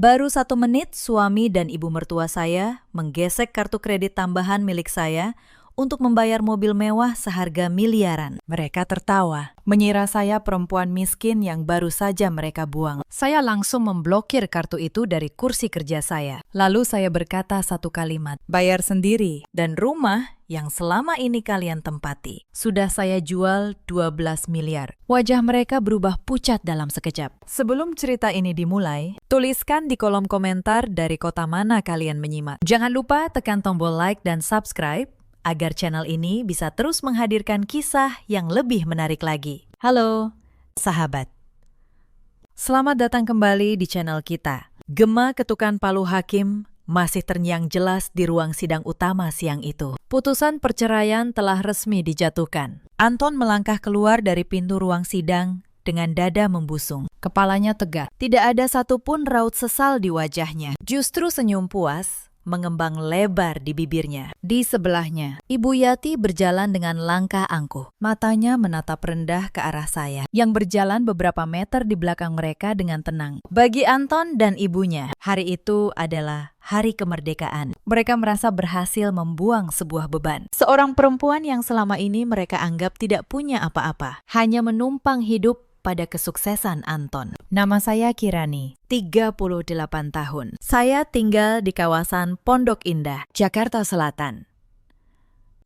Baru 1 menit, suami dan ibu mertua saya menggesek kartu kredit tambahan milik saya untuk membayar mobil mewah seharga miliaran. Mereka tertawa, mengira saya perempuan miskin yang baru saja mereka buang. Saya langsung memblokir kartu itu dari kursi kerja saya. Lalu saya berkata satu kalimat, bayar sendiri, dan rumah yang selama ini kalian tempati sudah saya jual 12 miliar. Wajah mereka berubah pucat dalam sekejap. Sebelum cerita ini dimulai, tuliskan di kolom komentar dari kota mana kalian menyimak. Jangan lupa tekan tombol like dan subscribe agar channel ini bisa terus menghadirkan kisah yang lebih menarik lagi. Halo, sahabat. Selamat datang kembali di channel kita. Gema ketukan palu hakim masih terngiang jelas di ruang sidang utama siang itu. Putusan perceraian telah resmi dijatuhkan. Anton melangkah keluar dari pintu ruang sidang dengan dada membusung. Kepalanya tegak. Tidak ada satupun raut sesal di wajahnya. Justru senyum puas mengembang lebar di bibirnya. Di sebelahnya, Ibu Yati berjalan dengan langkah angkuh. Matanya menatap rendah ke arah saya, yang berjalan beberapa meter di belakang mereka dengan tenang. Bagi Anton dan ibunya, hari itu adalah hari kemerdekaan. Mereka merasa berhasil membuang sebuah beban. Seorang perempuan yang selama ini mereka anggap tidak punya apa-apa, hanya menumpang hidup pada kesuksesan Anton. Nama saya Kirani, 38 tahun. Saya tinggal di kawasan Pondok Indah, Jakarta Selatan.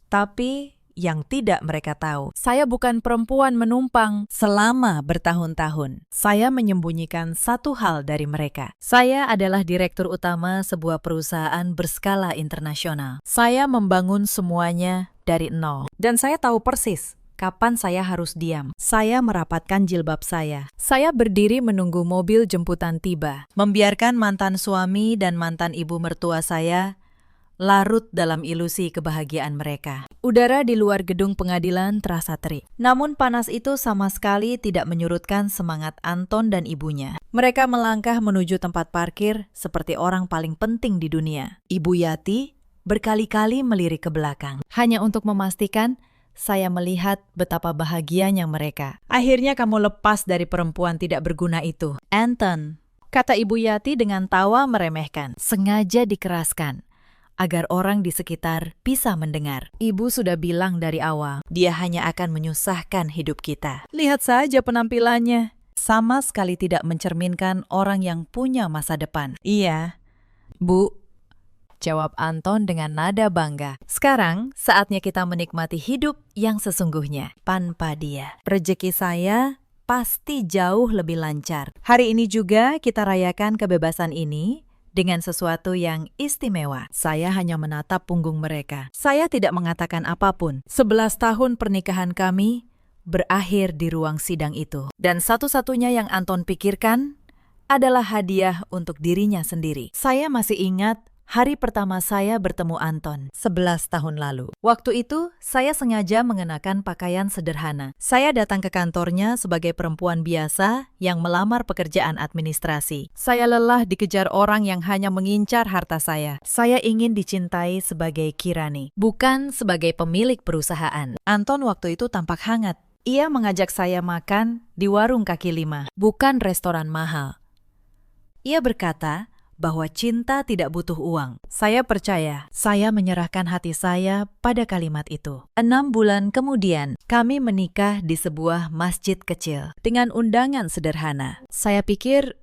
Tapi yang tidak mereka tahu, saya bukan perempuan menumpang selama bertahun-tahun. Saya menyembunyikan satu hal dari mereka. Saya adalah direktur utama sebuah perusahaan berskala internasional. Saya membangun semuanya dari nol. Dan saya tahu persis kapan saya harus diam. Saya merapatkan jilbab saya. Saya berdiri menunggu mobil jemputan tiba, membiarkan mantan suami dan mantan ibu mertua saya larut dalam ilusi kebahagiaan mereka. Udara di luar gedung pengadilan terasa terik. Namun panas itu sama sekali tidak menyurutkan semangat Anton dan ibunya. Mereka melangkah menuju tempat parkir seperti orang paling penting di dunia. Ibu Yati berkali-kali melirik ke belakang, hanya untuk memastikan saya melihat betapa bahagianya mereka. Akhirnya kamu lepas dari perempuan tidak berguna itu, Anton, kata Ibu Yati dengan tawa meremehkan. Sengaja dikeraskan agar orang di sekitar bisa mendengar. Ibu sudah bilang dari awal, dia hanya akan menyusahkan hidup kita. Lihat saja penampilannya. Sama sekali tidak mencerminkan orang yang punya masa depan. Iya, Bu, jawab Anton dengan nada bangga. Sekarang saatnya kita menikmati hidup yang sesungguhnya. Tanpa dia, rezeki saya pasti jauh lebih lancar. Hari ini juga kita rayakan kebebasan ini dengan sesuatu yang istimewa. Saya hanya menatap punggung mereka. Saya tidak mengatakan apapun. 11 tahun pernikahan kami berakhir di ruang sidang itu. Dan satu-satunya yang Anton pikirkan adalah hadiah untuk dirinya sendiri. Saya masih ingat hari pertama saya bertemu Anton 11 tahun lalu. Waktu itu, saya sengaja mengenakan pakaian sederhana. Saya datang ke kantornya sebagai perempuan biasa yang melamar pekerjaan administrasi. Saya lelah dikejar orang yang hanya mengincar harta saya. Saya ingin dicintai sebagai Kirani, bukan sebagai pemilik perusahaan. Anton waktu itu tampak hangat. Ia mengajak saya makan di warung kaki lima, bukan restoran mahal. Ia berkata bahwa cinta tidak butuh uang. Saya percaya, saya menyerahkan hati saya pada kalimat itu. 6 bulan kemudian, kami menikah di sebuah masjid kecil dengan undangan sederhana. Saya pikir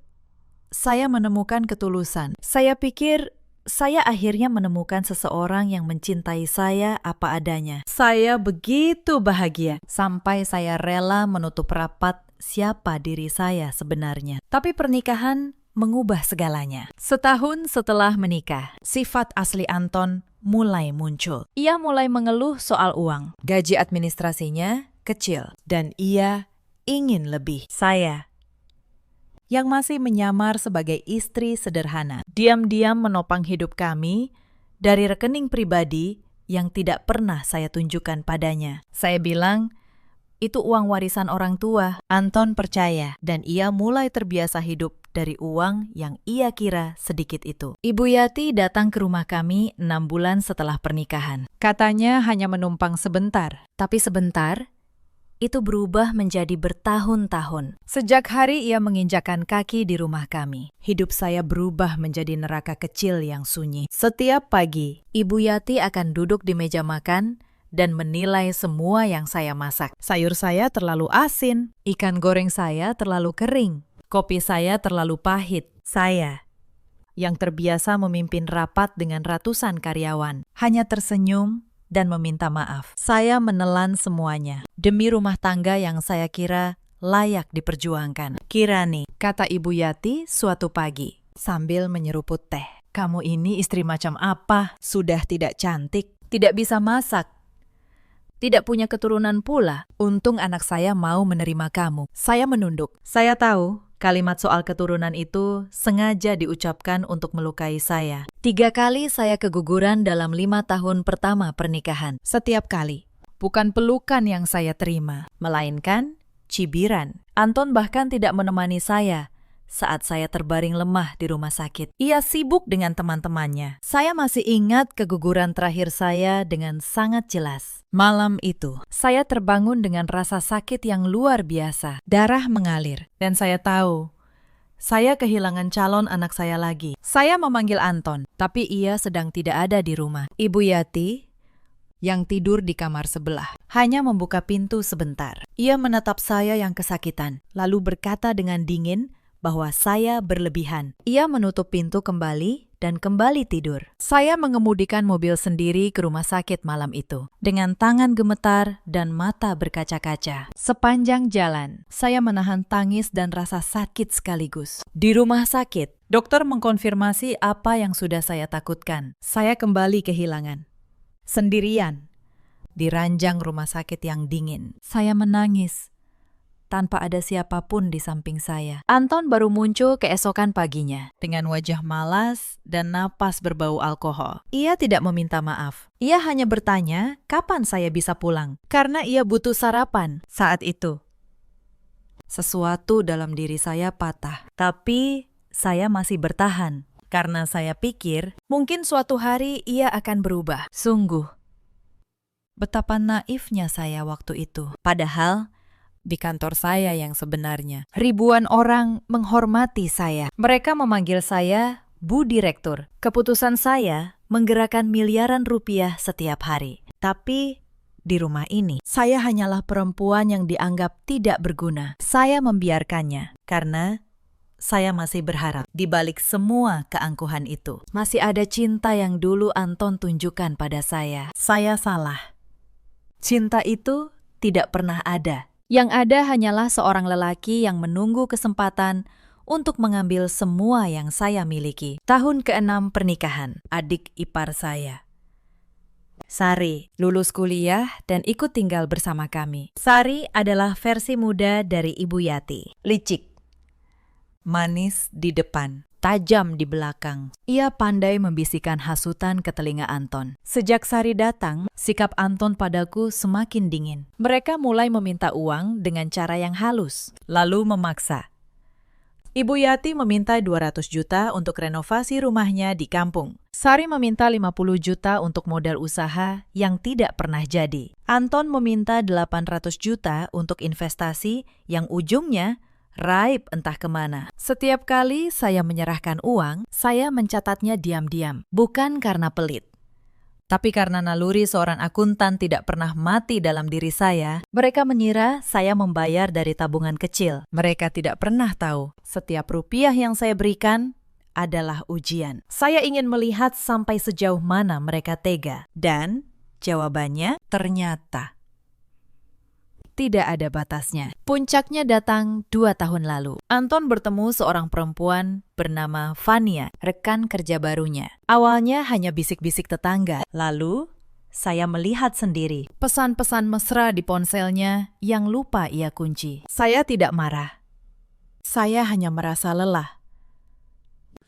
saya menemukan ketulusan. Saya pikir saya akhirnya menemukan seseorang yang mencintai saya apa adanya. Saya begitu bahagia sampai saya rela menutup rapat siapa diri saya sebenarnya. Tapi pernikahan mengubah segalanya. Setahun setelah menikah, sifat asli Anton mulai muncul. Ia mulai mengeluh soal uang. Gaji administrasinya kecil dan ia ingin lebih. Saya yang masih menyamar sebagai istri sederhana, diam-diam menopang hidup kami dari rekening pribadi yang tidak pernah saya tunjukkan padanya. Saya bilang, itu uang warisan orang tua. Anton percaya dan ia mulai terbiasa hidup dari uang yang ia kira sedikit itu. Ibu Yati datang ke rumah kami 6 bulan setelah pernikahan. Katanya hanya menumpang sebentar. Tapi sebentar itu berubah menjadi bertahun-tahun. Sejak hari ia menginjakkan kaki di rumah kami, hidup saya berubah menjadi neraka kecil yang sunyi. Setiap pagi, Ibu Yati akan duduk di meja makan dan menilai semua yang saya masak. Sayur saya terlalu asin, ikan goreng saya terlalu kering, kopi saya terlalu pahit. Saya, yang terbiasa memimpin rapat dengan ratusan karyawan, hanya tersenyum dan meminta maaf. Saya menelan semuanya demi rumah tangga yang saya kira layak diperjuangkan. Kirani, kata Ibu Yati suatu pagi sambil menyeruput teh. Kamu ini istri macam apa? Sudah tidak cantik, tidak bisa masak, tidak punya keturunan pula. Untung anak saya mau menerima kamu. Saya menunduk. Saya tahu kalimat soal keturunan itu sengaja diucapkan untuk melukai saya. 3 kali saya keguguran dalam 5 tahun pertama pernikahan. Setiap kali, bukan pelukan yang saya terima, melainkan cibiran. Anton bahkan tidak menemani saya saat saya terbaring lemah di rumah sakit. Ia sibuk dengan teman-temannya. Saya masih ingat keguguran terakhir saya dengan sangat jelas. Malam itu, saya terbangun dengan rasa sakit yang luar biasa. Darah mengalir, dan saya tahu saya kehilangan calon anak saya lagi. Saya memanggil Anton, tapi ia sedang tidak ada di rumah. Ibu Yati, yang tidur di kamar sebelah, hanya membuka pintu sebentar. Ia menatap saya yang kesakitan, lalu berkata dengan dingin bahwa saya berlebihan. Ia menutup pintu kembali dan kembali tidur. Saya mengemudikan mobil sendiri ke rumah sakit malam itu, dengan tangan gemetar dan mata berkaca-kaca. Sepanjang jalan, saya menahan tangis dan rasa sakit sekaligus. Di rumah sakit, dokter mengkonfirmasi apa yang sudah saya takutkan. Saya kembali kehilangan. Sendirian, di ranjang rumah sakit yang dingin. Saya menangis tanpa ada siapapun di samping saya. Anton baru muncul keesokan paginya, dengan wajah malas dan napas berbau alkohol. Ia tidak meminta maaf. Ia hanya bertanya kapan saya bisa pulang, karena ia butuh sarapan saat itu. Sesuatu dalam diri saya patah, tapi saya masih bertahan, karena saya pikir mungkin suatu hari ia akan berubah. Sungguh, betapa naifnya saya waktu itu. Padahal, di kantor saya yang sebenarnya, ribuan orang menghormati saya. Mereka memanggil saya Bu Direktur. Keputusan saya menggerakkan miliaran rupiah setiap hari. Tapi di rumah ini, saya hanyalah perempuan yang dianggap tidak berguna. Saya membiarkannya karena saya masih berharap di balik semua keangkuhan itu masih ada cinta yang dulu Anton tunjukkan pada saya. Saya salah. Cinta itu tidak pernah ada. Yang ada hanyalah seorang lelaki yang menunggu kesempatan untuk mengambil semua yang saya miliki. Tahun ke-6 pernikahan, adik ipar saya, Sari, lulus kuliah dan ikut tinggal bersama kami. Sari adalah versi muda dari Ibu Yati. Licik, manis di depan, tajam di belakang. Ia pandai membisikkan hasutan ke telinga Anton. Sejak Sari datang, sikap Anton padaku semakin dingin. Mereka mulai meminta uang dengan cara yang halus, lalu memaksa. Ibu Yati meminta 200 juta untuk renovasi rumahnya di kampung. Sari meminta 50 juta untuk modal usaha yang tidak pernah jadi. Anton meminta 800 juta untuk investasi yang ujungnya raib entah kemana. Setiap kali saya menyerahkan uang, saya mencatatnya diam-diam. Bukan karena pelit, tapi karena naluri seorang akuntan tidak pernah mati dalam diri saya. Mereka mengira saya membayar dari tabungan kecil. Mereka tidak pernah tahu setiap rupiah yang saya berikan adalah ujian. Saya ingin melihat sampai sejauh mana mereka tega. Dan jawabannya ternyata tidak ada batasnya. Puncaknya datang 2 tahun lalu. Anton bertemu seorang perempuan bernama Fania, rekan kerja barunya. Awalnya hanya bisik-bisik tetangga. Lalu, saya melihat sendiri pesan-pesan mesra di ponselnya yang lupa ia kunci. Saya tidak marah. Saya hanya merasa lelah.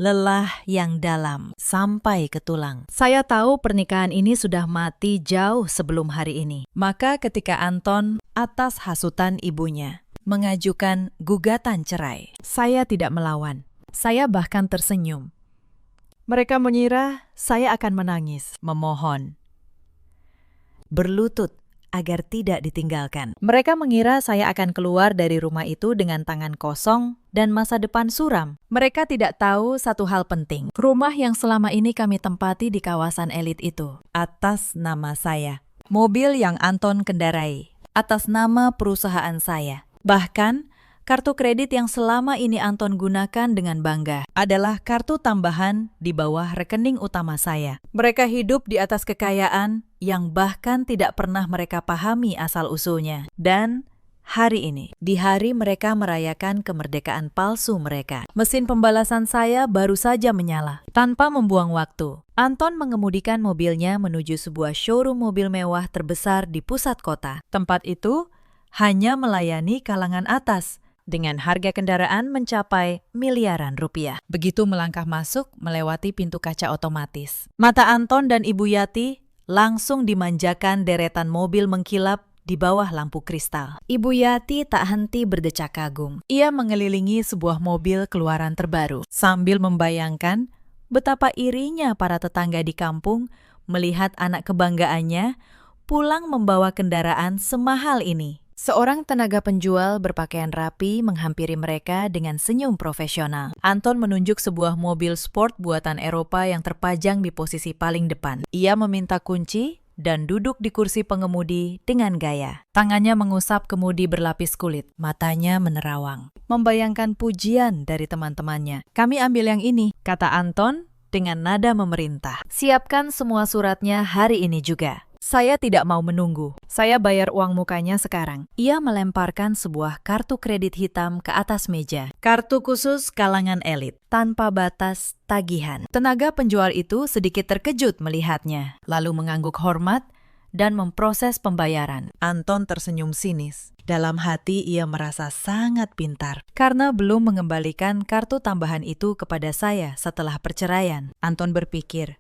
Lelah yang dalam, sampai ke tulang. Saya tahu pernikahan ini sudah mati jauh sebelum hari ini. Maka ketika Anton, atas hasutan ibunya, mengajukan gugatan cerai, saya tidak melawan. Saya bahkan tersenyum. Mereka mengira saya akan menangis, memohon, berlutut, agar tidak ditinggalkan. Mereka mengira saya akan keluar dari rumah itu dengan tangan kosong dan masa depan suram. Mereka tidak tahu satu hal penting. Rumah yang selama ini kami tempati di kawasan elit itu, atas nama saya. Mobil yang Anton kendarai, atas nama perusahaan saya. Bahkan, kartu kredit yang selama ini Anton gunakan dengan bangga adalah kartu tambahan di bawah rekening utama saya. Mereka hidup di atas kekayaan yang bahkan tidak pernah mereka pahami asal-usulnya. Dan hari ini, di hari mereka merayakan kemerdekaan palsu mereka, mesin pembalasan saya baru saja menyala. Tanpa membuang waktu, Anton mengemudikan mobilnya menuju sebuah showroom mobil mewah terbesar di pusat kota. Tempat itu hanya melayani kalangan atas, dengan harga kendaraan mencapai miliaran rupiah. Begitu melangkah masuk, melewati pintu kaca otomatis, mata Anton dan Ibu Yati langsung dimanjakan deretan mobil mengkilap di bawah lampu kristal. Ibu Yati tak henti berdecak kagum. Ia mengelilingi sebuah mobil keluaran terbaru, sambil membayangkan betapa irinya para tetangga di kampung melihat anak kebanggaannya pulang membawa kendaraan semahal ini. Seorang tenaga penjual berpakaian rapi menghampiri mereka dengan senyum profesional. Anton menunjuk sebuah mobil sport buatan Eropa yang terpajang di posisi paling depan. Ia meminta kunci dan duduk di kursi pengemudi dengan gaya. Tangannya mengusap kemudi berlapis kulit, matanya menerawang, membayangkan pujian dari teman-temannya. "Kami ambil yang ini," kata Anton dengan nada memerintah. "Siapkan semua suratnya hari ini juga. Saya tidak mau menunggu. Saya bayar uang mukanya sekarang." Ia melemparkan sebuah kartu kredit hitam ke atas meja. Kartu khusus kalangan elit, tanpa batas tagihan. Tenaga penjual itu sedikit terkejut melihatnya, lalu mengangguk hormat dan memproses pembayaran. Anton tersenyum sinis. Dalam hati ia merasa sangat pintar karena belum mengembalikan kartu tambahan itu kepada saya setelah perceraian. Anton berpikir,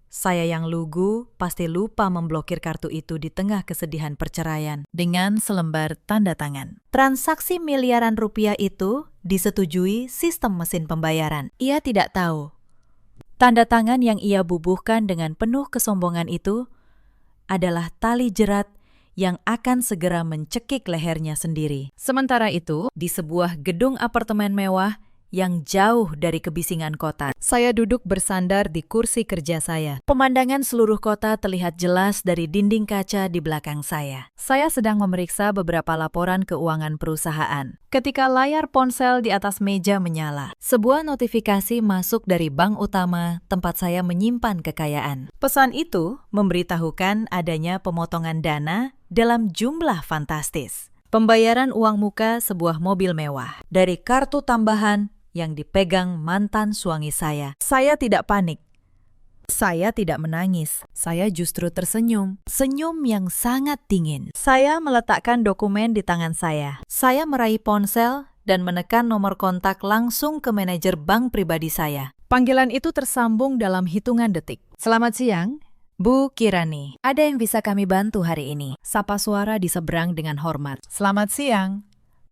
saya yang lugu pasti lupa memblokir kartu itu di tengah kesedihan perceraian dengan selembar tanda tangan. Transaksi miliaran rupiah itu disetujui sistem mesin pembayaran. Ia tidak tahu, tanda tangan yang ia bubuhkan dengan penuh kesombongan itu adalah tali jerat yang akan segera mencekik lehernya sendiri. Sementara itu, di sebuah gedung apartemen mewah yang jauh dari kebisingan kota, saya duduk bersandar di kursi kerja saya. Pemandangan seluruh kota terlihat jelas dari dinding kaca di belakang saya. Saya sedang memeriksa beberapa laporan keuangan perusahaan. Ketika layar ponsel di atas meja menyala, sebuah notifikasi masuk dari bank utama tempat saya menyimpan kekayaan. Pesan itu memberitahukan adanya pemotongan dana dalam jumlah fantastis. Pembayaran uang muka sebuah mobil mewah dari kartu tambahan yang dipegang mantan suami saya. Saya tidak panik. Saya tidak menangis. Saya justru tersenyum. Senyum yang sangat dingin. Saya meletakkan dokumen di tangan saya. Saya meraih ponsel dan menekan nomor kontak langsung ke manajer bank pribadi saya. Panggilan itu tersambung dalam hitungan detik. "Selamat siang, Bu Kirani. Ada yang bisa kami bantu hari ini?" Sapa suara di seberang dengan hormat. "Selamat siang.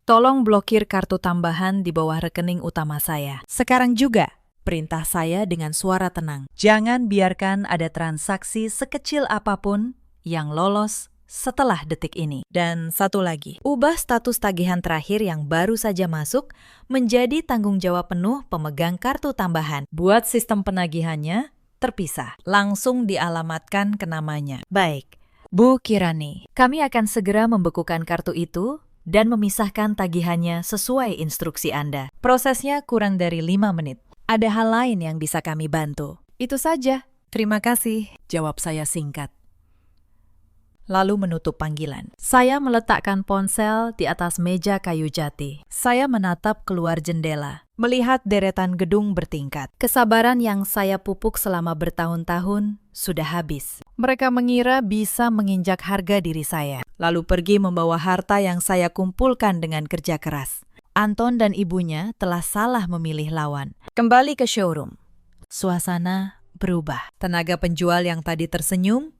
Tolong blokir kartu tambahan di bawah rekening utama saya. Sekarang juga," perintah saya dengan suara tenang. "Jangan biarkan ada transaksi sekecil apapun yang lolos setelah detik ini. Dan satu lagi, ubah status tagihan terakhir yang baru saja masuk menjadi tanggung jawab penuh pemegang kartu tambahan. Buat sistem penagihannya terpisah. Langsung dialamatkan ke namanya." "Baik, Bu Kirani, kami akan segera membekukan kartu itu dan memisahkan tagihannya sesuai instruksi Anda. Prosesnya kurang dari 5 menit. Ada hal lain yang bisa kami bantu?" "Itu saja. Terima kasih," jawab saya singkat. Lalu menutup panggilan. Saya meletakkan ponsel di atas meja kayu jati. Saya menatap keluar jendela, melihat deretan gedung bertingkat. Kesabaran yang saya pupuk selama bertahun-tahun sudah habis. Mereka mengira bisa menginjak harga diri saya, lalu pergi membawa harta yang saya kumpulkan dengan kerja keras. Anton dan ibunya telah salah memilih lawan. Kembali ke showroom. Suasana berubah. Tenaga penjual yang tadi tersenyum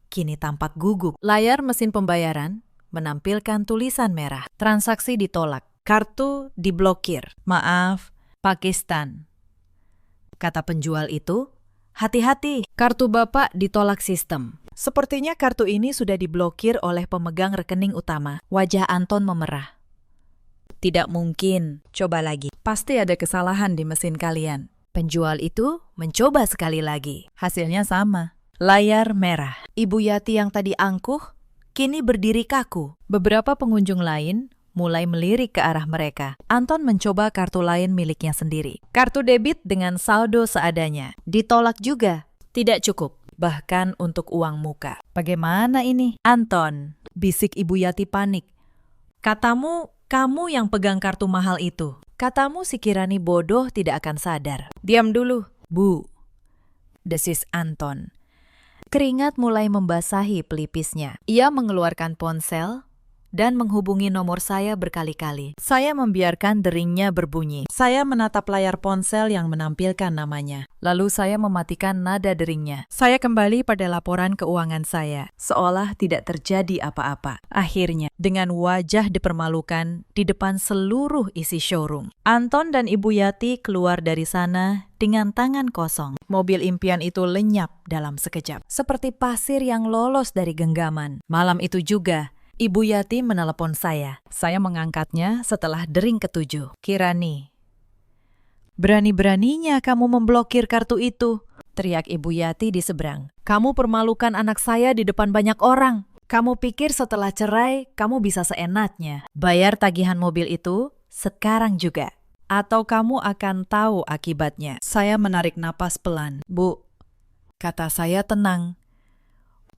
kini tampak gugup. Layar mesin pembayaran menampilkan tulisan merah. Transaksi ditolak. Kartu diblokir. "Maaf, Pakistan," kata penjual itu, hati-hati, kartu Bapak ditolak sistem. Sepertinya kartu ini sudah diblokir oleh pemegang rekening utama. Wajah Anton memerah. Tidak mungkin, coba lagi. Pasti ada kesalahan di mesin kalian. Penjual itu mencoba sekali lagi. Hasilnya sama. Layar merah. Ibu Yati yang tadi angkuh, kini berdiri kaku. Beberapa pengunjung lain mulai melirik ke arah mereka. Anton mencoba kartu lain miliknya sendiri. Kartu debit dengan saldo seadanya. Ditolak juga. Tidak cukup. Bahkan untuk uang muka. Bagaimana ini? Anton, bisik Ibu Yati panik. Katamu, kamu yang pegang kartu mahal itu. Katamu si Kirani bodoh tidak akan sadar. Diam dulu, Bu. Desis Anton. Keringat mulai membasahi pelipisnya. Ia mengeluarkan ponsel dan menghubungi nomor saya berkali-kali. Saya membiarkan deringnya berbunyi. Saya menatap layar ponsel yang menampilkan namanya. Lalu saya mematikan nada deringnya. Saya kembali pada laporan keuangan saya, seolah tidak terjadi apa-apa. Akhirnya, dengan wajah dipermalukan di depan seluruh isi showroom, Anton dan Ibu Yati keluar dari sana dengan tangan kosong. Mobil impian itu lenyap dalam sekejap, seperti pasir yang lolos dari genggaman. Malam itu juga, Ibu Yati menelepon saya. Saya mengangkatnya setelah dering ketujuh. Kirani. Berani-beraninya kamu memblokir kartu itu, teriak Ibu Yati di seberang. Kamu permalukan anak saya di depan banyak orang. Kamu pikir setelah cerai, kamu bisa seenaknya bayar tagihan mobil itu sekarang juga. Atau kamu akan tahu akibatnya. Saya menarik napas pelan. Bu, kata saya tenang.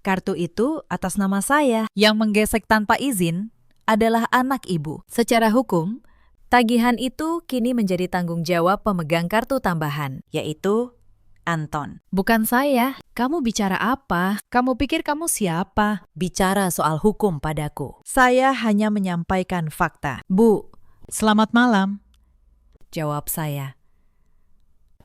Kartu itu atas nama saya. Yang menggesek tanpa izin adalah anak ibu. Secara hukum, tagihan itu kini menjadi tanggung jawab pemegang kartu tambahan, yaitu Anton. Bukan saya. Kamu bicara apa? Kamu pikir kamu siapa? Bicara soal hukum padaku. Saya hanya menyampaikan fakta. Bu, selamat malam, jawab saya.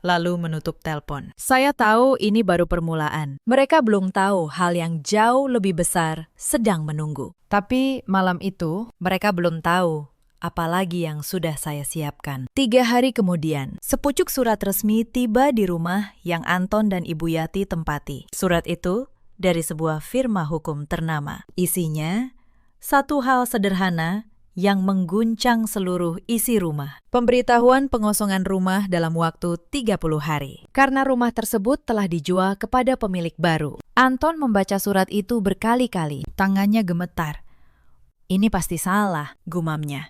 Lalu menutup telepon. Saya tahu ini baru permulaan. Mereka belum tahu hal yang jauh lebih besar sedang menunggu. Tapi malam itu, mereka belum tahu apalagi yang sudah saya siapkan. 3 hari kemudian, sepucuk surat resmi tiba di rumah yang Anton dan Ibu Yati tempati. Surat itu dari sebuah firma hukum ternama. Isinya, satu hal sederhana yang mengguncang seluruh isi rumah. Pemberitahuan pengosongan rumah dalam waktu 30 hari. Karena rumah tersebut telah dijual kepada pemilik baru. Anton membaca surat itu berkali-kali. Tangannya gemetar. Ini pasti salah, gumamnya.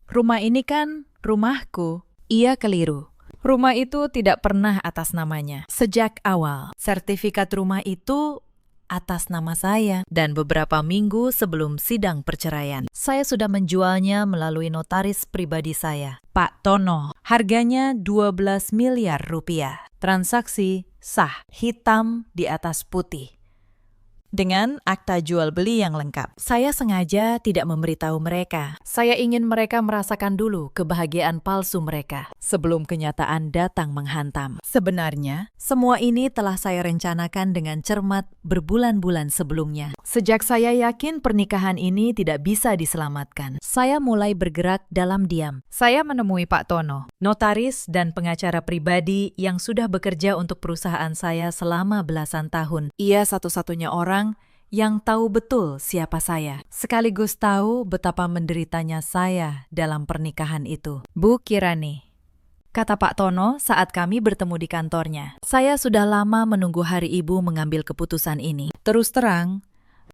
Rumah ini kan rumahku. Ia keliru. Rumah itu tidak pernah atas namanya. Sejak awal, sertifikat rumah itu atas nama saya. Dan beberapa minggu sebelum sidang perceraian, saya sudah menjualnya melalui notaris pribadi saya, Pak Tono. Harganya 12 miliar rupiah. Transaksi sah, hitam di atas putih, dengan akta jual beli yang lengkap. Saya sengaja tidak memberitahu mereka. Saya ingin mereka merasakan dulu kebahagiaan palsu mereka sebelum kenyataan datang menghantam. Sebenarnya, semua ini telah saya rencanakan dengan cermat berbulan-bulan sebelumnya. Sejak saya yakin pernikahan ini tidak bisa diselamatkan, saya mulai bergerak dalam diam. Saya menemui Pak Tono, notaris dan pengacara pribadi yang sudah bekerja untuk perusahaan saya selama belasan tahun. Ia satu-satunya orang yang tahu betul siapa saya, sekaligus tahu betapa menderitanya saya dalam pernikahan itu. Bu Kirani, kata Pak Tono saat kami bertemu di kantornya, saya sudah lama menunggu hari ibu mengambil keputusan ini. Terus terang,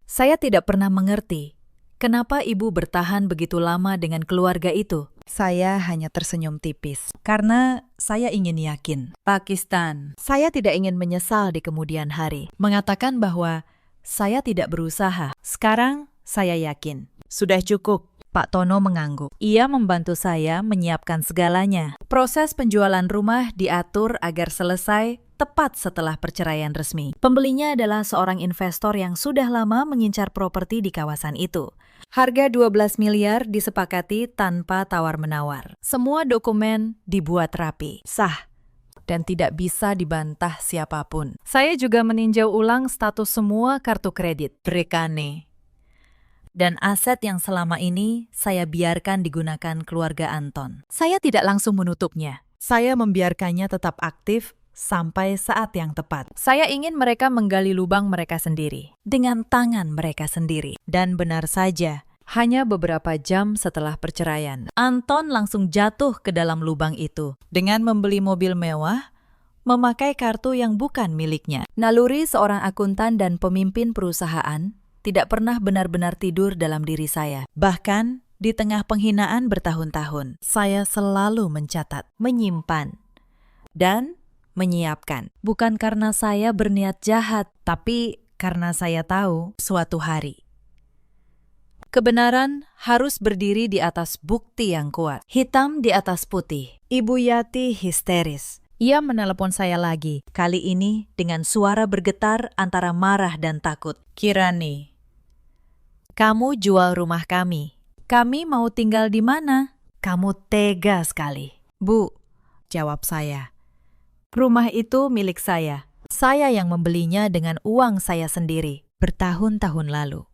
saya tidak pernah mengerti kenapa ibu bertahan begitu lama dengan keluarga itu. Saya hanya tersenyum tipis, karena saya ingin yakin. Pakistan, saya tidak ingin menyesal di kemudian hari, mengatakan bahwa saya tidak berusaha. Sekarang saya yakin. Sudah cukup. Pak Tono mengangguk. Ia membantu saya menyiapkan segalanya. Proses penjualan rumah diatur agar selesai tepat setelah perceraian resmi. Pembelinya adalah seorang investor yang sudah lama mengincar properti di kawasan itu. Harga 12 miliar disepakati tanpa tawar-menawar. Semua dokumen dibuat rapi, sah, dan tidak bisa dibantah siapapun. Saya juga meninjau ulang status semua kartu kredit, rekane, dan aset yang selama ini saya biarkan digunakan keluarga Anton. Saya tidak langsung menutupnya. Saya membiarkannya tetap aktif sampai saat yang tepat. Saya ingin mereka menggali lubang mereka sendiri, dengan tangan mereka sendiri. Dan benar saja, hanya beberapa jam setelah perceraian, Anton langsung jatuh ke dalam lubang itu dengan membeli mobil mewah, memakai kartu yang bukan miliknya. Naluri seorang akuntan dan pemimpin perusahaan tidak pernah benar-benar tidur dalam diri saya. Bahkan di tengah penghinaan bertahun-tahun, saya selalu mencatat, menyimpan, dan menyiapkan. Bukan karena saya berniat jahat, tapi karena saya tahu suatu hari kebenaran harus berdiri di atas bukti yang kuat. Hitam di atas putih. Ibu Yati histeris. Ia menelepon saya lagi, kali ini dengan suara bergetar antara marah dan takut. Kirani, kamu jual rumah kami. Kami mau tinggal di mana? Kamu tega sekali. Bu, jawab saya. Rumah itu milik saya. Saya yang membelinya dengan uang saya sendiri bertahun-tahun lalu.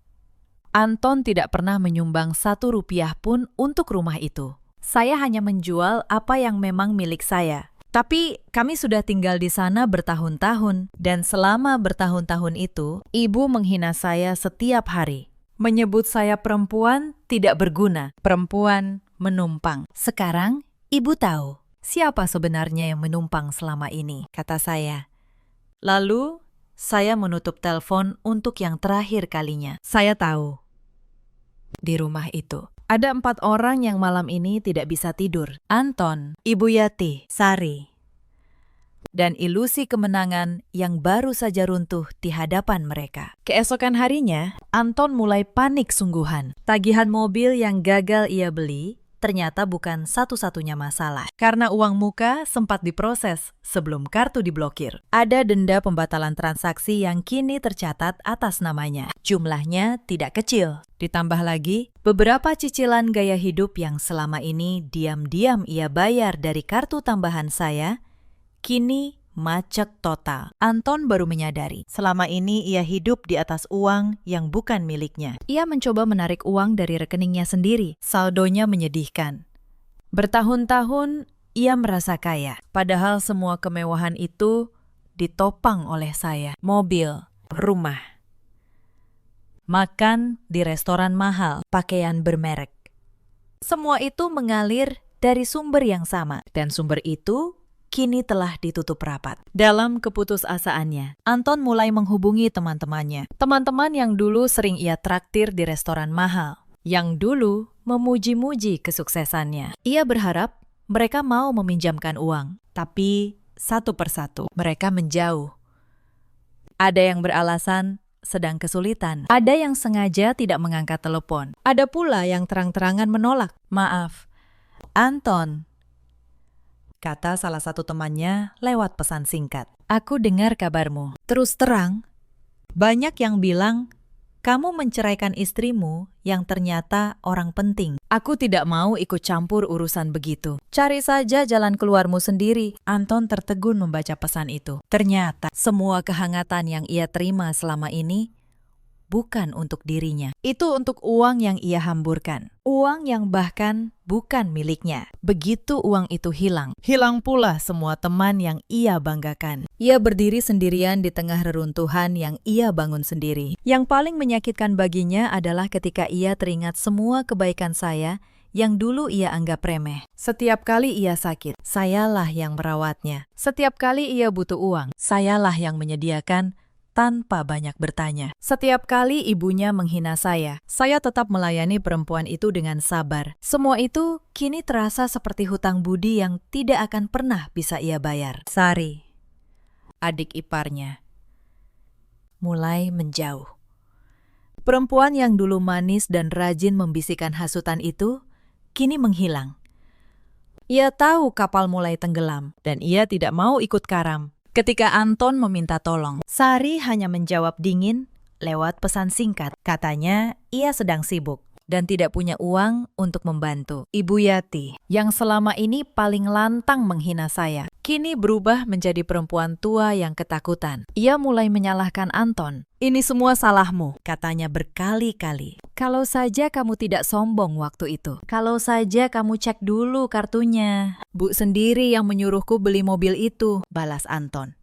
Anton tidak pernah menyumbang 1 rupiah pun untuk rumah itu. Saya hanya menjual apa yang memang milik saya. Tapi kami sudah tinggal di sana bertahun-tahun. Dan selama bertahun-tahun itu, ibu menghina saya setiap hari. Menyebut saya perempuan tidak berguna. Perempuan menumpang. Sekarang, ibu tahu siapa sebenarnya yang menumpang selama ini, kata saya. Lalu, saya menutup telepon untuk yang terakhir kalinya. Saya tahu, di rumah itu ada 4 orang yang malam ini tidak bisa tidur. Anton, Ibu Yati, Sari, dan ilusi kemenangan yang baru saja runtuh di hadapan mereka. Keesokan harinya, Anton mulai panik sungguhan. Tagihan mobil yang gagal ia beli ternyata bukan satu-satunya masalah. Karena uang muka sempat diproses sebelum kartu diblokir. Ada denda pembatalan transaksi yang kini tercatat atas namanya. Jumlahnya tidak kecil. Ditambah lagi, beberapa cicilan gaya hidup yang selama ini diam-diam ia bayar dari kartu tambahan saya, kini macet total. Anton baru menyadari, selama ini ia hidup di atas uang yang bukan miliknya. Ia mencoba menarik uang dari rekeningnya sendiri. Saldonya menyedihkan. Bertahun-tahun ia merasa kaya, padahal semua kemewahan itu ditopang oleh saya. Mobil, rumah, makan di restoran mahal, pakaian bermerek. Semua itu mengalir dari sumber yang sama, dan sumber itu kini telah ditutup rapat. Dalam keputusasaannya, Anton mulai menghubungi teman-temannya. Teman-teman yang dulu sering ia traktir di restoran mahal, yang dulu memuji-muji kesuksesannya. Ia berharap mereka mau meminjamkan uang, tapi satu persatu mereka menjauh. Ada yang beralasan sedang kesulitan. Ada yang sengaja tidak mengangkat telepon. Ada pula yang terang-terangan menolak. Maaf, Anton, kata salah satu temannya lewat pesan singkat. Aku dengar kabarmu. Terus terang, banyak yang bilang kamu menceraikan istrimu yang ternyata orang penting. Aku tidak mau ikut campur urusan begitu. Cari saja jalan keluarmu sendiri. Anton tertegun membaca pesan itu. Ternyata semua kehangatan yang ia terima selama ini bukan untuk dirinya. Itu untuk uang yang ia hamburkan. Uang yang bahkan bukan miliknya. Begitu uang itu hilang, hilang pula semua teman yang ia banggakan. Ia berdiri sendirian di tengah reruntuhan yang ia bangun sendiri. Yang paling menyakitkan baginya adalah ketika ia teringat semua kebaikan saya yang dulu ia anggap remeh. Setiap kali ia sakit, sayalah yang merawatnya. Setiap kali ia butuh uang, sayalah yang menyediakan tanpa banyak bertanya. Setiap kali ibunya menghina saya tetap melayani perempuan itu dengan sabar. Semua itu kini terasa seperti hutang budi yang tidak akan pernah bisa ia bayar. Sari, adik iparnya, mulai menjauh. Perempuan yang dulu manis dan rajin membisikkan hasutan itu kini menghilang. Ia tahu kapal mulai tenggelam dan ia tidak mau ikut karam. Ketika Anton meminta tolong, Sari hanya menjawab dingin lewat pesan singkat. Katanya ia sedang sibuk dan tidak punya uang untuk membantu. Ibu Yati, yang selama ini paling lantang menghina saya, kini berubah menjadi perempuan tua yang ketakutan. Ia mulai menyalahkan Anton. "Ini semua salahmu," katanya berkali-kali. "Kalau saja kamu tidak sombong waktu itu. Kalau saja kamu cek dulu kartunya." "Bu sendiri yang menyuruhku beli mobil itu," balas Anton.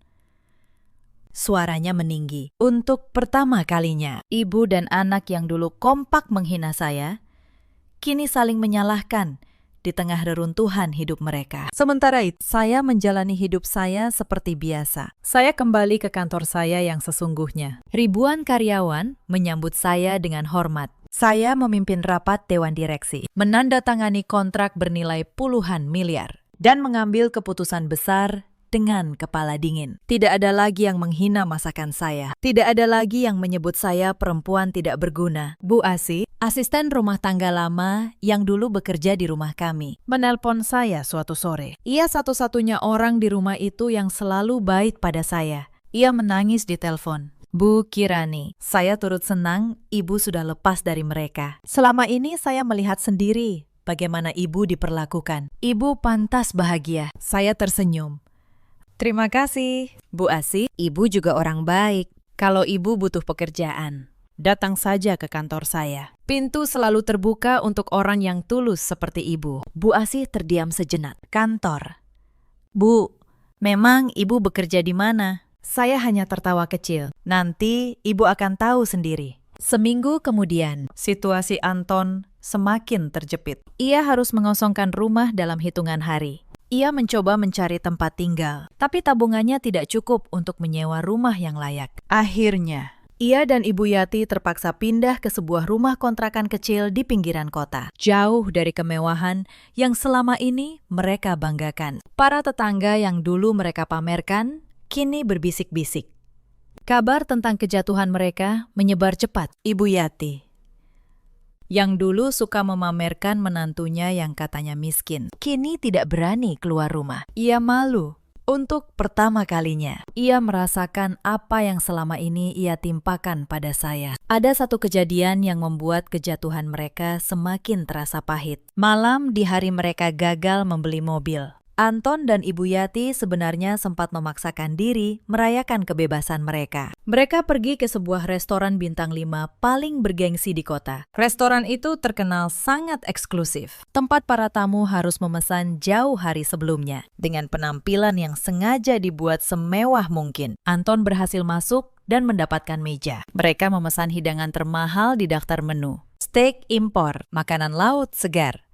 Suaranya meninggi. Untuk pertama kalinya, ibu dan anak yang dulu kompak menghina saya, kini saling menyalahkan di tengah reruntuhan hidup mereka. Sementara itu, saya menjalani hidup saya seperti biasa. Saya kembali ke kantor saya yang sesungguhnya. Ribuan karyawan menyambut saya dengan hormat. Saya memimpin rapat dewan direksi, menandatangani kontrak bernilai puluhan miliar, dan mengambil keputusan besar dengan kepala dingin. Tidak ada lagi yang menghina masakan saya. Tidak ada lagi yang menyebut saya perempuan tidak berguna. Bu Asih, asisten rumah tangga lama yang dulu bekerja di rumah kami, menelpon saya suatu sore. Ia satu-satunya orang di rumah itu yang selalu baik pada saya. Ia menangis di telepon. "Bu Kirani, saya turut senang ibu sudah lepas dari mereka. Selama ini saya melihat sendiri bagaimana ibu diperlakukan. Ibu pantas bahagia." Saya tersenyum. "Terima kasih, Bu Asih. Ibu juga orang baik. Kalau ibu butuh pekerjaan, datang saja ke kantor saya. Pintu selalu terbuka untuk orang yang tulus seperti ibu." Bu Asih terdiam sejenak. "Kantor. Bu, memang ibu bekerja di mana?" Saya hanya tertawa kecil. "Nanti ibu akan tahu sendiri." Seminggu kemudian, situasi Anton semakin terjepit. Ia harus mengosongkan rumah dalam hitungan hari. Ia mencoba mencari tempat tinggal, tapi tabungannya tidak cukup untuk menyewa rumah yang layak. Akhirnya, ia dan Ibu Yati terpaksa pindah ke sebuah rumah kontrakan kecil di pinggiran kota, jauh dari kemewahan yang selama ini mereka banggakan. Para tetangga yang dulu mereka pamerkan, kini berbisik-bisik. Kabar tentang kejatuhan mereka menyebar cepat. Ibu Yati, yang dulu suka memamerkan menantunya yang katanya miskin, kini tidak berani keluar rumah. Ia malu. Untuk pertama kalinya, ia merasakan apa yang selama ini ia timpakan pada saya. Ada satu kejadian yang membuat kejatuhan mereka semakin terasa pahit. Malam di hari mereka gagal membeli mobil, Anton dan Ibu Yati sebenarnya sempat memaksakan diri merayakan kebebasan mereka. Mereka pergi ke sebuah restoran bintang 5 paling bergengsi di kota. Restoran itu terkenal sangat eksklusif. Tempat para tamu harus memesan jauh hari sebelumnya, dengan penampilan yang sengaja dibuat semewah mungkin. Anton berhasil masuk dan mendapatkan meja. Mereka memesan hidangan termahal di daftar menu. Steak impor, makanan laut segar,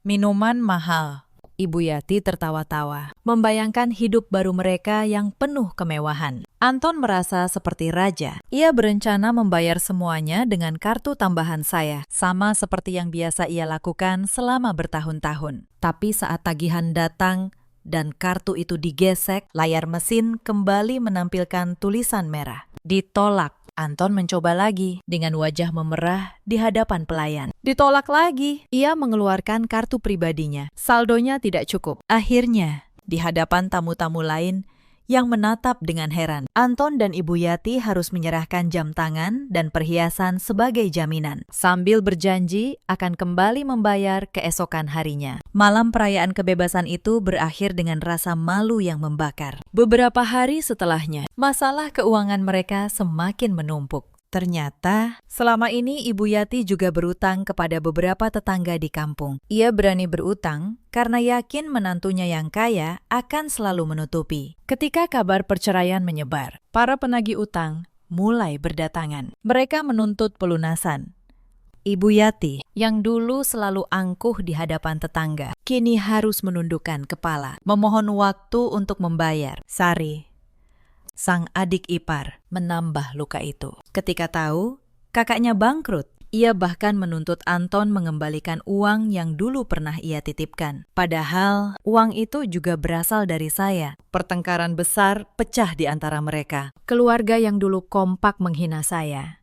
minuman mahal. Ibu Yati tertawa-tawa, membayangkan hidup baru mereka yang penuh kemewahan. Anton merasa seperti raja. Ia berencana membayar semuanya dengan kartu tambahan saya, sama seperti yang biasa ia lakukan selama bertahun-tahun. Tapi saat tagihan datang dan kartu itu digesek, layar mesin kembali menampilkan tulisan merah. Ditolak. Anton mencoba lagi dengan wajah memerah di hadapan pelayan. Ditolak lagi. Ia mengeluarkan kartu pribadinya. Saldonya tidak cukup. Akhirnya, di hadapan tamu-tamu lain yang menatap dengan heran, Anton dan Ibu Yati harus menyerahkan jam tangan dan perhiasan sebagai jaminan, sambil berjanji akan kembali membayar keesokan harinya. Malam perayaan kebebasan itu berakhir dengan rasa malu yang membakar. Beberapa hari setelahnya, masalah keuangan mereka semakin menumpuk. Ternyata, selama ini Ibu Yati juga berutang kepada beberapa tetangga di kampung. Ia berani berutang karena yakin menantunya yang kaya akan selalu menutupi. Ketika kabar perceraian menyebar, para penagih utang mulai berdatangan. Mereka menuntut pelunasan. Ibu Yati, yang dulu selalu angkuh di hadapan tetangga, kini harus menundukkan kepala, memohon waktu untuk membayar. Sari, sang adik ipar, menambah luka itu. Ketika tahu kakaknya bangkrut, ia bahkan menuntut Anton mengembalikan uang yang dulu pernah ia titipkan. Padahal uang itu juga berasal dari saya. Pertengkaran besar pecah di antara mereka. Keluarga yang dulu kompak menghina saya,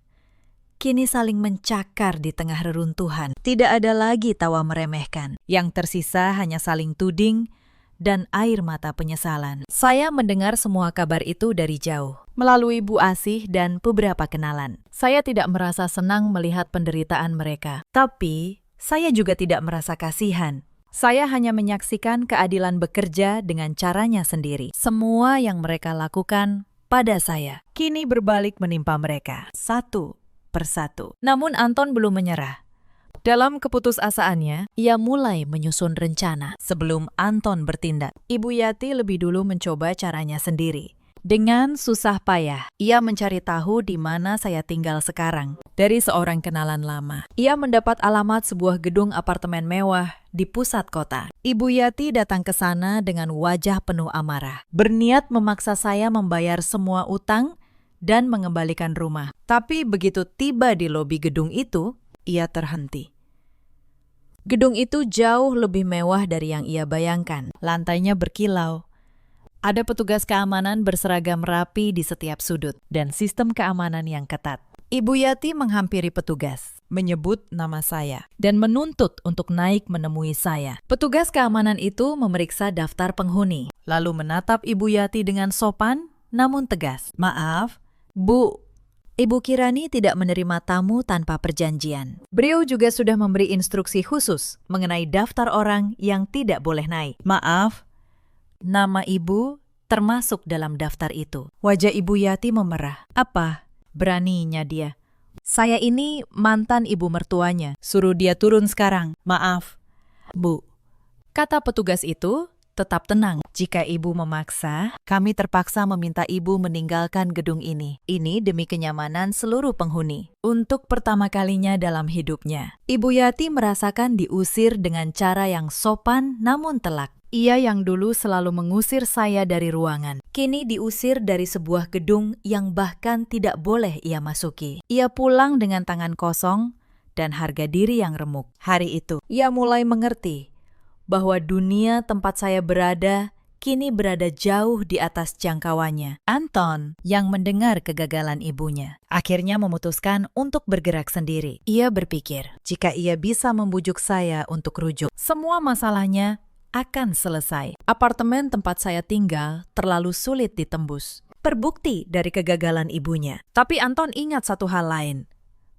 kini saling mencakar di tengah reruntuhan. Tidak ada lagi tawa meremehkan. Yang tersisa hanya saling tuding dan air mata penyesalan. Saya mendengar semua kabar itu dari jauh, melalui Bu Asih dan beberapa kenalan. Saya tidak merasa senang melihat penderitaan mereka. Tapi, saya juga tidak merasa kasihan. Saya hanya menyaksikan keadilan bekerja dengan caranya sendiri. Semua yang mereka lakukan pada saya kini berbalik menimpa mereka, satu persatu. Namun Anton belum menyerah. Dalam keputusasaannya, ia mulai menyusun rencana. Sebelum Anton bertindak, Ibu Yati lebih dulu mencoba caranya sendiri. Dengan susah payah, ia mencari tahu di mana saya tinggal sekarang. Dari seorang kenalan lama, ia mendapat alamat sebuah gedung apartemen mewah di pusat kota. Ibu Yati datang ke sana dengan wajah penuh amarah, berniat memaksa saya membayar semua utang dan mengembalikan rumah. Tapi begitu tiba di lobi gedung itu, ia terhenti. Gedung itu jauh lebih mewah dari yang ia bayangkan. Lantainya berkilau. Ada petugas keamanan berseragam rapi di setiap sudut dan sistem keamanan yang ketat. Ibu Yati menghampiri petugas, menyebut nama saya, dan menuntut untuk naik menemui saya. Petugas keamanan itu memeriksa daftar penghuni, lalu menatap Ibu Yati dengan sopan namun tegas. Maaf, Bu. Ibu Kirani tidak menerima tamu tanpa perjanjian. Beliau juga sudah memberi instruksi khusus mengenai daftar orang yang tidak boleh naik. Maaf, nama ibu termasuk dalam daftar itu. Wajah Ibu Yati memerah. Apa? Beraninya dia. Saya ini mantan ibu mertuanya. Suruh dia turun sekarang. Maaf, Bu. Kata petugas itu tetap tenang. Jika ibu memaksa, kami terpaksa meminta ibu meninggalkan gedung ini. Ini demi kenyamanan seluruh penghuni. Untuk pertama kalinya dalam hidupnya, Ibu Yati merasakan diusir dengan cara yang sopan namun telak. Ia yang dulu selalu mengusir saya dari ruangan, kini diusir dari sebuah gedung yang bahkan tidak boleh ia masuki. Ia pulang dengan tangan kosong dan harga diri yang remuk. Hari itu, ia mulai mengerti bahwa dunia tempat saya berada kini berada jauh di atas jangkauannya. Anton, yang mendengar kegagalan ibunya, akhirnya memutuskan untuk bergerak sendiri. Ia berpikir, jika ia bisa membujuk saya untuk rujuk, semua masalahnya akan selesai. Apartemen tempat saya tinggal terlalu sulit ditembus. Terbukti dari kegagalan ibunya. Tapi Anton ingat satu hal lain.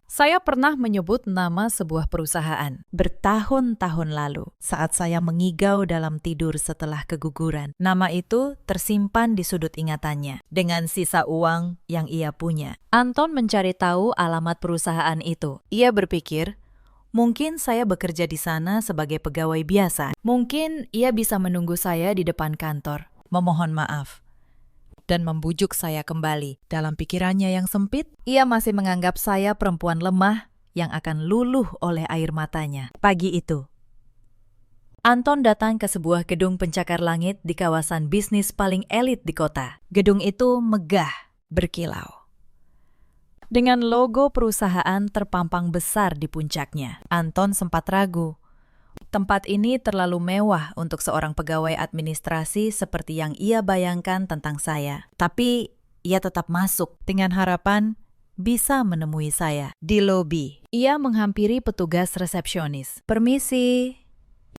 Saya pernah menyebut nama sebuah perusahaan bertahun-tahun lalu saat saya mengigau dalam tidur setelah keguguran. Nama itu tersimpan di sudut ingatannya dengan sisa uang yang ia punya. Anton mencari tahu alamat perusahaan itu. Ia berpikir, mungkin saya bekerja di sana sebagai pegawai biasa. Mungkin ia bisa menunggu saya di depan kantor, memohon maaf, dan membujuk saya kembali. Dalam pikirannya yang sempit, ia masih menganggap saya perempuan lemah yang akan luluh oleh air matanya. Pagi itu, Anton datang ke sebuah gedung pencakar langit di kawasan bisnis paling elit di kota. Gedung itu megah, berkilau, dengan logo perusahaan terpampang besar di puncaknya. Anton sempat ragu. Tempat ini terlalu mewah untuk seorang pegawai administrasi seperti yang ia bayangkan tentang saya. Tapi ia tetap masuk dengan harapan bisa menemui saya di lobi. Ia menghampiri petugas resepsionis. Permisi,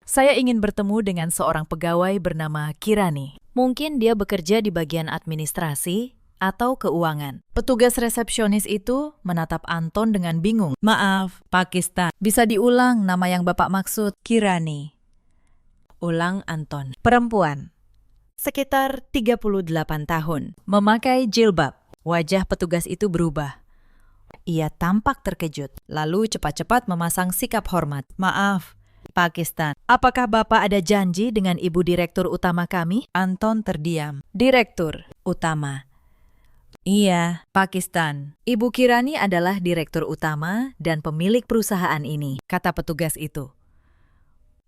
saya ingin bertemu dengan seorang pegawai bernama Kirani. Mungkin dia bekerja di bagian administrasi atau keuangan. Petugas resepsionis itu menatap Anton dengan bingung. Maaf, Pakistan. Bisa diulang nama yang Bapak maksud? Kirani. Ulang Anton. Perempuan. Sekitar 38 tahun. Memakai jilbab. Wajah petugas itu berubah. Ia tampak terkejut. Lalu cepat-cepat memasang sikap hormat. Maaf, Pakistan. Apakah Bapak ada janji dengan Ibu Direktur Utama kami? Anton terdiam. Direktur Utama. Iya, Pakistan. Ibu Kirani adalah direktur utama dan pemilik perusahaan ini, kata petugas itu.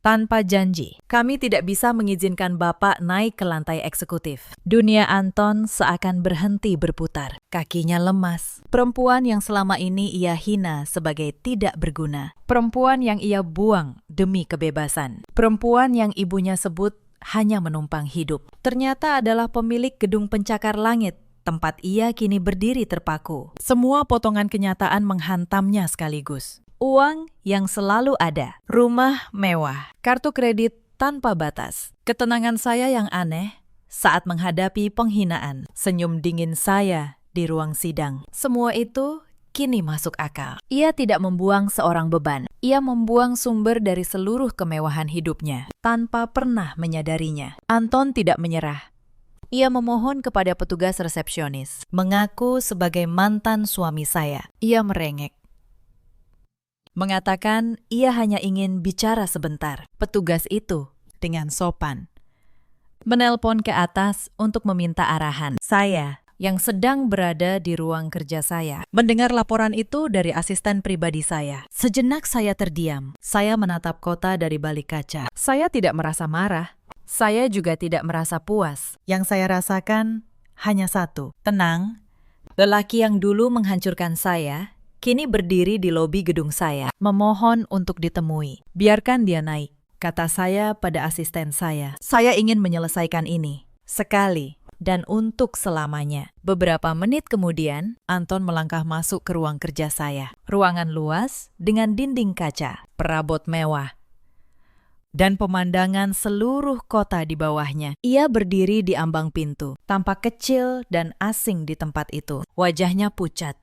Tanpa janji, kami tidak bisa mengizinkan Bapak naik ke lantai eksekutif. Dunia Anton seakan berhenti berputar. Kakinya lemas. Perempuan yang selama ini ia hina sebagai tidak berguna. Perempuan yang ia buang demi kebebasan. Perempuan yang ibunya sebut hanya menumpang hidup. Ternyata adalah pemilik gedung pencakar langit. Tempat ia kini berdiri terpaku. Semua potongan kenyataan menghantamnya sekaligus. Uang yang selalu ada, rumah mewah, kartu kredit tanpa batas, ketenangan saya yang aneh saat menghadapi penghinaan, senyum dingin saya di ruang sidang. Semua itu kini masuk akal. Ia tidak membuang seorang beban. Ia membuang sumber dari seluruh kemewahan hidupnya tanpa pernah menyadarinya. Anton tidak menyerah. Ia memohon kepada petugas resepsionis, mengaku sebagai mantan suami saya. Ia merengek, mengatakan ia hanya ingin bicara sebentar. Petugas itu dengan sopan menelpon ke atas untuk meminta arahan. Saya yang sedang berada di ruang kerja saya mendengar laporan itu dari asisten pribadi saya. Sejenak saya terdiam. Saya menatap kota dari balik kaca. Saya tidak merasa marah. Saya juga tidak merasa puas. Yang saya rasakan hanya satu, tenang. Lelaki yang dulu menghancurkan saya, kini berdiri di lobi gedung saya, memohon untuk ditemui. Biarkan dia naik, kata saya pada asisten saya. Saya ingin menyelesaikan ini, sekali dan untuk selamanya. Beberapa menit kemudian, Anton melangkah masuk ke ruang kerja saya. Ruangan luas dengan dinding kaca, perabot mewah, dan pemandangan seluruh kota di bawahnya. Ia berdiri di ambang pintu, tampak kecil dan asing di tempat itu. Wajahnya pucat.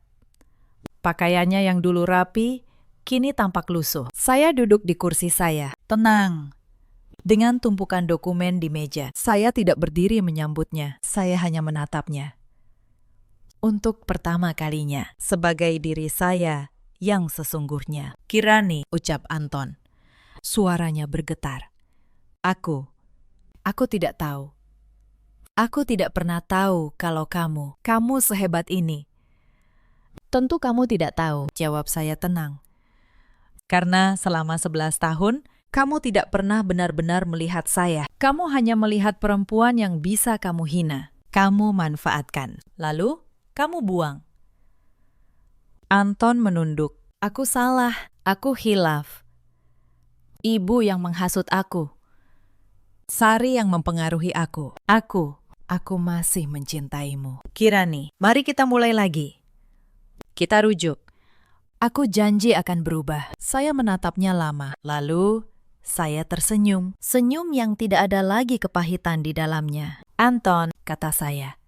Pakaiannya yang dulu rapi, kini tampak lusuh. Saya duduk di kursi saya, tenang, dengan tumpukan dokumen di meja. Saya tidak berdiri menyambutnya, saya hanya menatapnya. Untuk pertama kalinya, sebagai diri saya yang sesungguhnya. Kirani, ucap Anton. Suaranya bergetar. Aku tidak tahu. Aku tidak pernah tahu kalau kamu sehebat ini. Tentu kamu tidak tahu, jawab saya tenang. Karena selama 11 tahun, kamu tidak pernah benar-benar melihat saya. Kamu hanya melihat perempuan yang bisa kamu hina. Kamu manfaatkan. Lalu, kamu buang. Anton menunduk. Aku salah. Aku khilaf. Ibu yang menghasut aku. Sari yang mempengaruhi aku. Aku masih mencintaimu. Kirani, mari kita mulai lagi. Kita rujuk. Aku janji akan berubah. Saya menatapnya lama. Lalu, saya tersenyum. Senyum yang tidak ada lagi kepahitan di dalamnya. Anton, kata saya.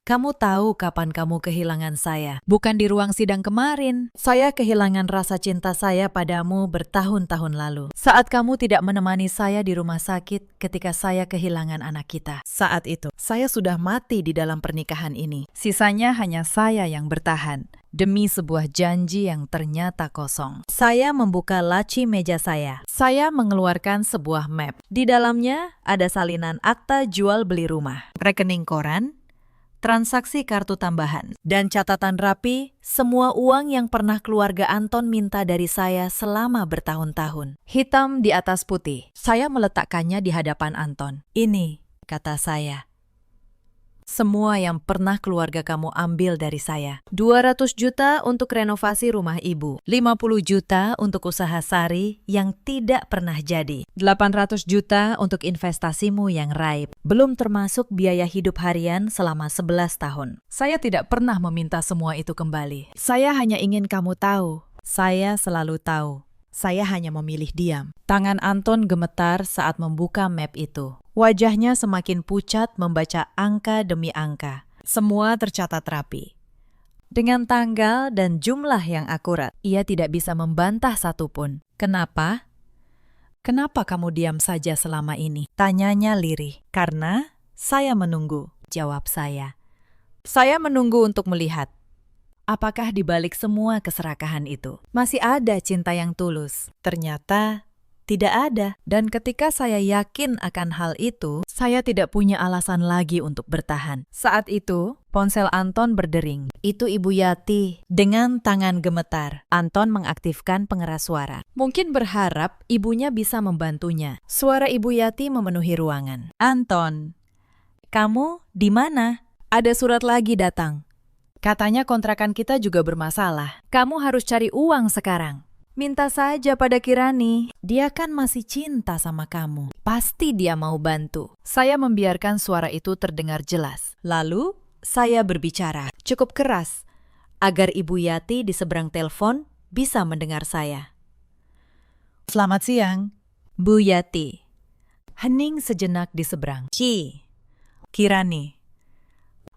Kamu tahu kapan kamu kehilangan saya? Bukan di ruang sidang kemarin. Saya kehilangan rasa cinta saya padamu bertahun-tahun lalu. Saat kamu tidak menemani saya di rumah sakit ketika saya kehilangan anak kita. Saat itu, saya sudah mati di dalam pernikahan ini. Sisanya hanya saya yang bertahan. Demi sebuah janji yang ternyata kosong. Saya membuka laci meja saya. Saya mengeluarkan sebuah map. Di dalamnya ada salinan akta jual beli rumah, rekening koran, transaksi kartu tambahan, dan catatan rapi semua uang yang pernah keluarga Anton minta dari saya selama bertahun-tahun. Hitam di atas putih. Saya meletakkannya di hadapan Anton. Ini, kata saya, semua yang pernah keluarga kamu ambil dari saya. 200 juta untuk renovasi rumah ibu. 50 juta untuk usaha Sari yang tidak pernah jadi. 800 juta untuk investasimu yang raib. Belum termasuk biaya hidup harian selama 11 tahun. Saya tidak pernah meminta semua itu kembali. Saya hanya ingin kamu tahu. Saya selalu tahu. Saya hanya memilih diam. Tangan Anton gemetar saat membuka map itu. Wajahnya semakin pucat membaca angka demi angka. Semua tercatat rapi, dengan tanggal dan jumlah yang akurat. Ia tidak bisa membantah satupun. Kenapa? Kenapa kamu diam saja selama ini? Tanyanya lirih. Karena saya menunggu, jawab saya. Saya menunggu untuk melihat. Apakah di balik semua keserakahan itu masih ada cinta yang tulus? Ternyata tidak ada. Dan ketika saya yakin akan hal itu, saya tidak punya alasan lagi untuk bertahan. Saat itu, ponsel Anton berdering. Itu Ibu Yati. Dengan tangan gemetar, Anton mengaktifkan pengeras suara. Mungkin berharap ibunya bisa membantunya. Suara Ibu Yati memenuhi ruangan. Anton, kamu di mana? Ada surat lagi datang. Katanya kontrakan kita juga bermasalah. Kamu harus cari uang sekarang. Minta saja pada Kirani. Dia kan masih cinta sama kamu. Pasti dia mau bantu. Saya membiarkan suara itu terdengar jelas. Lalu, saya berbicara cukup keras agar Ibu Yati di seberang telepon bisa mendengar saya. Selamat siang, Bu Yati. Hening sejenak di seberang. Kirani.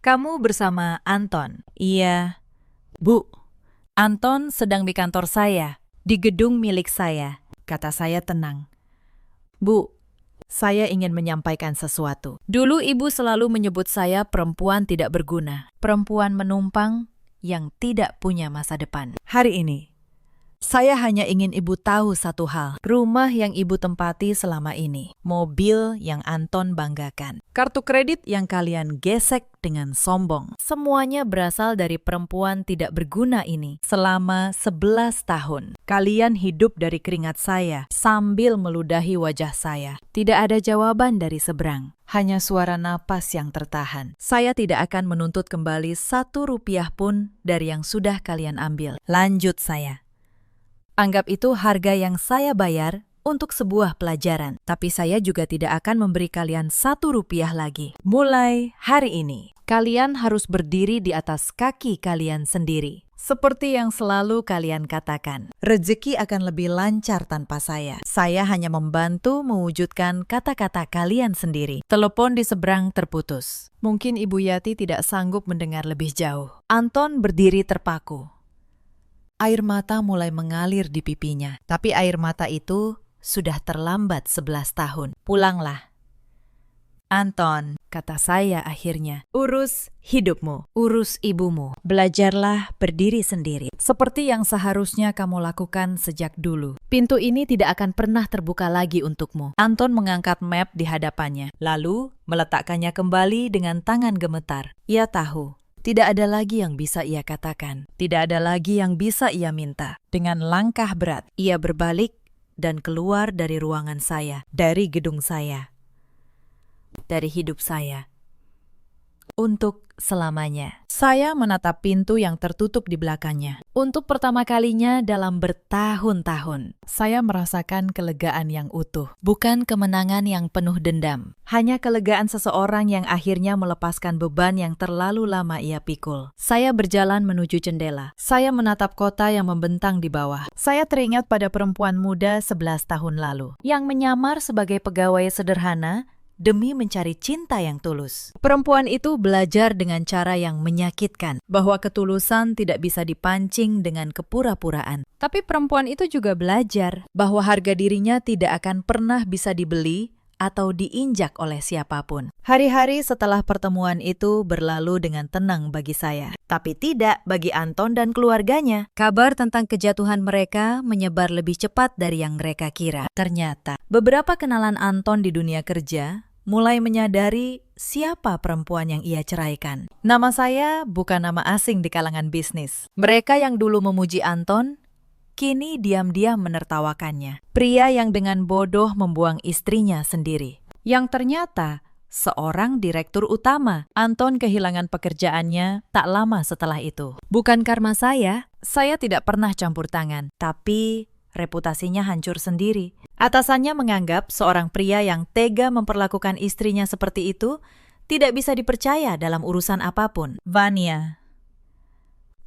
Kamu bersama Anton? Iya. Bu, Anton sedang di kantor saya, di gedung milik saya, kata saya tenang. Bu, saya ingin menyampaikan sesuatu. Dulu ibu selalu menyebut saya perempuan tidak berguna, perempuan menumpang yang tidak punya masa depan. Hari ini, saya hanya ingin ibu tahu satu hal. Rumah yang ibu tempati selama ini, mobil yang Anton banggakan, kartu kredit yang kalian gesek dengan sombong. Semuanya berasal dari perempuan tidak berguna ini. Selama 11 tahun, kalian hidup dari keringat saya sambil meludahi wajah saya. Tidak ada jawaban dari seberang. Hanya suara napas yang tertahan. Saya tidak akan menuntut kembali 1 rupiah pun dari yang sudah kalian ambil. Lanjut saya. Anggap itu harga yang saya bayar untuk sebuah pelajaran. Tapi saya juga tidak akan memberi kalian 1 rupiah lagi. Mulai hari ini, kalian harus berdiri di atas kaki kalian sendiri. Seperti yang selalu kalian katakan, rezeki akan lebih lancar tanpa saya. Saya hanya membantu mewujudkan kata-kata kalian sendiri. Telepon di seberang terputus. Mungkin Ibu Yati tidak sanggup mendengar lebih jauh. Anton berdiri terpaku. Air mata mulai mengalir di pipinya. Tapi air mata itu sudah terlambat 11 tahun. Pulanglah. Anton, kata saya akhirnya, urus hidupmu, urus ibumu. Belajarlah berdiri sendiri. Seperti yang seharusnya kamu lakukan sejak dulu. Pintu ini tidak akan pernah terbuka lagi untukmu. Anton mengangkat map di hadapannya, lalu meletakkannya kembali dengan tangan gemetar. Ia tahu. Tidak ada lagi yang bisa ia katakan. Tidak ada lagi yang bisa ia minta. Dengan langkah berat, ia berbalik dan keluar dari ruangan saya, dari gedung saya, dari hidup saya. Untuk selamanya. Saya menatap pintu yang tertutup di belakangnya. Untuk pertama kalinya dalam bertahun-tahun, saya merasakan kelegaan yang utuh. Bukan kemenangan yang penuh dendam. Hanya kelegaan seseorang yang akhirnya melepaskan beban yang terlalu lama ia pikul. Saya berjalan menuju jendela. Saya menatap kota yang membentang di bawah. Saya teringat pada perempuan muda 11 tahun lalu, yang menyamar sebagai pegawai sederhana demi mencari cinta yang tulus. Perempuan itu belajar dengan cara yang menyakitkan, bahwa ketulusan tidak bisa dipancing dengan kepura-puraan. Tapi perempuan itu juga belajar bahwa harga dirinya tidak akan pernah bisa dibeli atau diinjak oleh siapapun. Hari-hari setelah pertemuan itu berlalu dengan tenang bagi saya. Tapi tidak bagi Anton dan keluarganya. Kabar tentang kejatuhan mereka menyebar lebih cepat dari yang mereka kira. Ternyata, beberapa kenalan Anton di dunia kerja mulai menyadari siapa perempuan yang ia ceraikan. Nama saya bukan nama asing di kalangan bisnis. Mereka yang dulu memuji Anton, kini diam-diam menertawakannya. Pria yang dengan bodoh membuang istrinya sendiri. Yang ternyata seorang direktur utama. Anton kehilangan pekerjaannya tak lama setelah itu. Bukan karena saya tidak pernah campur tangan. Tapi reputasinya hancur sendiri. Atasannya menganggap seorang pria yang tega memperlakukan istrinya seperti itu tidak bisa dipercaya dalam urusan apapun. Vania,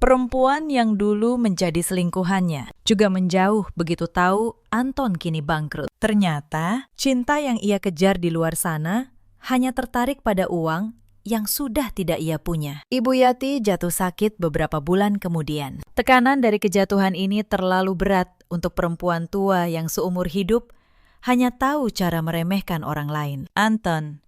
perempuan yang dulu menjadi selingkuhannya, juga menjauh begitu tahu Anton kini bangkrut. Ternyata, cinta yang ia kejar di luar sana hanya tertarik pada uang yang sudah tidak ia punya. Ibu Yati jatuh sakit beberapa bulan kemudian. Tekanan dari kejatuhan ini terlalu berat untuk perempuan tua yang seumur hidup hanya tahu cara meremehkan orang lain. Anton,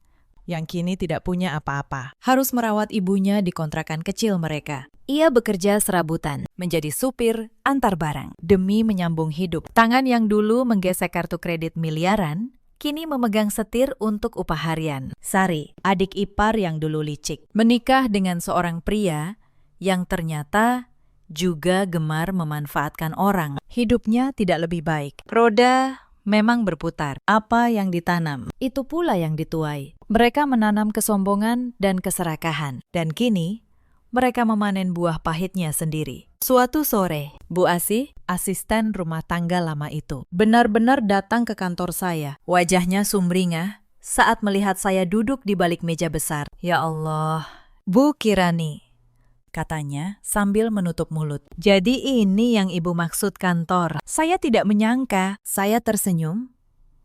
yang kini tidak punya apa-apa, harus merawat ibunya di kontrakan kecil mereka. Ia bekerja serabutan, menjadi supir antar barang, demi menyambung hidup. Tangan yang dulu menggesek kartu kredit miliaran, kini memegang setir untuk upah harian. Sari, adik ipar yang dulu licik, menikah dengan seorang pria yang ternyata juga gemar memanfaatkan orang. Hidupnya tidak lebih baik. Roda memang berputar. Apa yang ditanam, itu pula yang dituai. Mereka menanam kesombongan dan keserakahan. Dan kini, mereka memanen buah pahitnya sendiri. Suatu sore, Bu Asih, asisten rumah tangga lama itu, benar-benar datang ke kantor saya. Wajahnya sumringah saat melihat saya duduk di balik meja besar. Ya Allah, Bu Kirani, katanya sambil menutup mulut. Jadi ini yang Ibu maksud kantor. Saya tidak menyangka. Saya tersenyum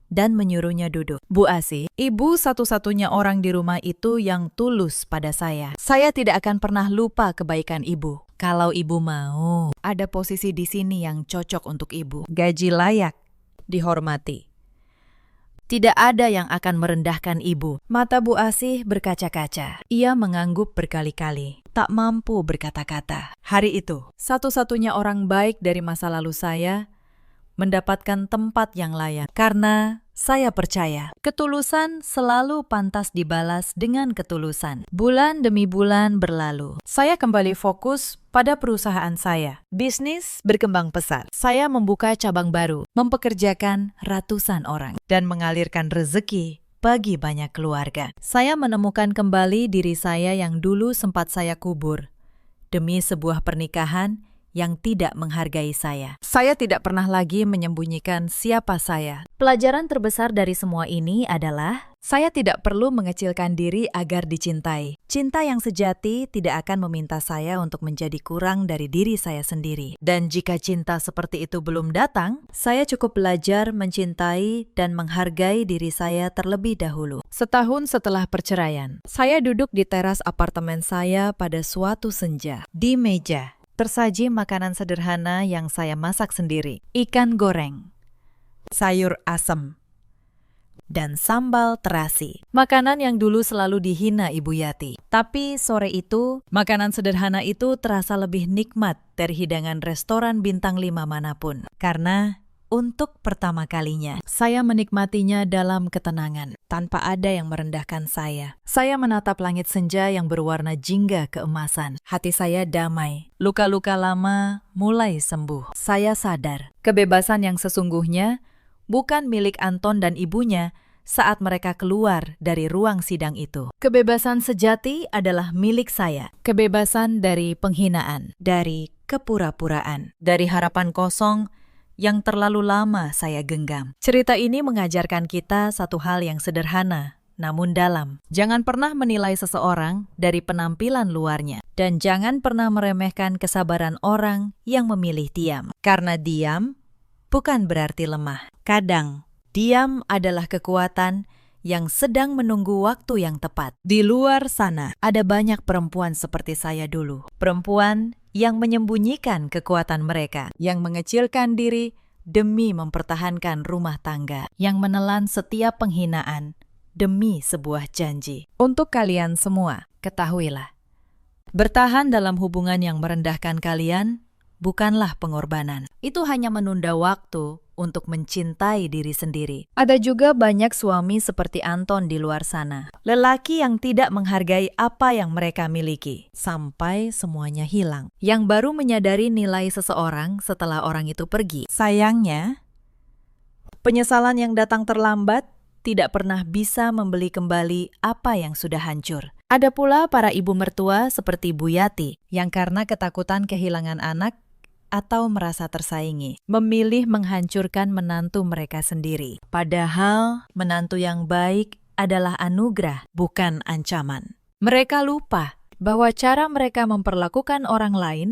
dan menyuruhnya duduk. Bu Asih, Ibu satu-satunya orang di rumah itu yang tulus pada saya. Saya tidak akan pernah lupa kebaikan Ibu. Kalau ibu mau, ada posisi di sini yang cocok untuk ibu. Gaji layak, dihormati. Tidak ada yang akan merendahkan ibu. Mata Bu Asih berkaca-kaca. Ia mengangguk berkali-kali, tak mampu berkata-kata. Hari itu, satu-satunya orang baik dari masa lalu saya mendapatkan tempat yang layak. Karena saya percaya, ketulusan selalu pantas dibalas dengan ketulusan. Bulan demi bulan berlalu. Saya kembali fokus pada perusahaan saya. Bisnis berkembang pesat. Saya membuka cabang baru, mempekerjakan ratusan orang, dan mengalirkan rezeki bagi banyak keluarga. Saya menemukan kembali diri saya yang dulu sempat saya kubur demi sebuah pernikahan yang tidak menghargai saya. Saya tidak pernah lagi menyembunyikan siapa saya. Pelajaran terbesar dari semua ini adalah, saya tidak perlu mengecilkan diri agar dicintai. Cinta yang sejati tidak akan meminta saya untuk menjadi kurang dari diri saya sendiri. Dan jika cinta seperti itu belum datang, saya cukup belajar mencintai dan menghargai diri saya terlebih dahulu. Setahun setelah perceraian, saya duduk di teras apartemen saya pada suatu senja. Di meja tersaji makanan sederhana yang saya masak sendiri. Ikan goreng, sayur asem, dan sambal terasi. Makanan yang dulu selalu dihina Ibu Yati. Tapi sore itu, makanan sederhana itu terasa lebih nikmat dari hidangan restoran bintang 5 manapun. Karena untuk pertama kalinya, saya menikmatinya dalam ketenangan, tanpa ada yang merendahkan saya. Saya menatap langit senja yang berwarna jingga keemasan. Hati saya damai. Luka-luka lama mulai sembuh. Saya sadar, kebebasan yang sesungguhnya bukan milik Anton dan ibunya saat mereka keluar dari ruang sidang itu. Kebebasan sejati adalah milik saya. Kebebasan dari penghinaan, dari kepura-puraan, dari harapan kosong yang terlalu lama saya genggam. Cerita ini mengajarkan kita satu hal yang sederhana, namun dalam. Jangan pernah menilai seseorang dari penampilan luarnya. Dan jangan pernah meremehkan kesabaran orang yang memilih diam. Karena diam bukan berarti lemah. Kadang, diam adalah kekuatan yang sedang menunggu waktu yang tepat. Di luar sana, ada banyak perempuan seperti saya dulu. Perempuan yang menyembunyikan kekuatan mereka, yang mengecilkan diri demi mempertahankan rumah tangga, yang menelan setiap penghinaan demi sebuah janji. Untuk kalian semua, ketahuilah, bertahan dalam hubungan yang merendahkan kalian bukanlah pengorbanan. Itu hanya menunda waktu untuk mencintai diri sendiri. Ada juga banyak suami seperti Anton di luar sana. Lelaki yang tidak menghargai apa yang mereka miliki, sampai semuanya hilang. Yang baru menyadari nilai seseorang setelah orang itu pergi. Sayangnya, penyesalan yang datang terlambat tidak pernah bisa membeli kembali apa yang sudah hancur. Ada pula para ibu mertua seperti Bu Yati, yang karena ketakutan kehilangan anak, atau merasa tersaingi, memilih menghancurkan menantu mereka sendiri. Padahal menantu yang baik adalah anugerah, bukan ancaman. Mereka lupa bahwa cara mereka memperlakukan orang lain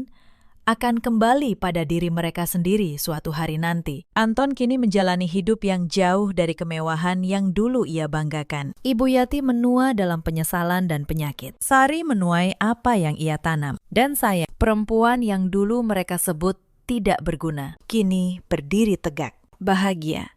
akan kembali pada diri mereka sendiri suatu hari nanti. Anton kini menjalani hidup yang jauh dari kemewahan yang dulu ia banggakan. Ibu Yati menua dalam penyesalan dan penyakit. Sari menuai apa yang ia tanam. Dan saya, perempuan yang dulu mereka sebut tidak berguna, kini berdiri tegak, bahagia,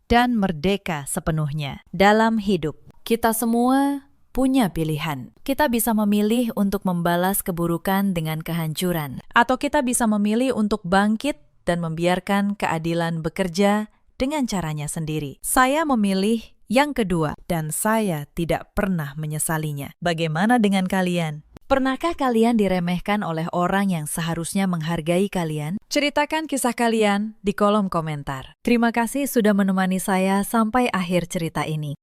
dan merdeka sepenuhnya dalam hidup. Kita semua punya pilihan. Kita bisa memilih untuk membalas keburukan dengan kehancuran. Atau kita bisa memilih untuk bangkit dan membiarkan keadilan bekerja dengan caranya sendiri. Saya memilih yang kedua, dan saya tidak pernah menyesalinya. Bagaimana dengan kalian? Pernahkah kalian diremehkan oleh orang yang seharusnya menghargai kalian? Ceritakan kisah kalian di kolom komentar. Terima kasih sudah menemani saya sampai akhir cerita ini.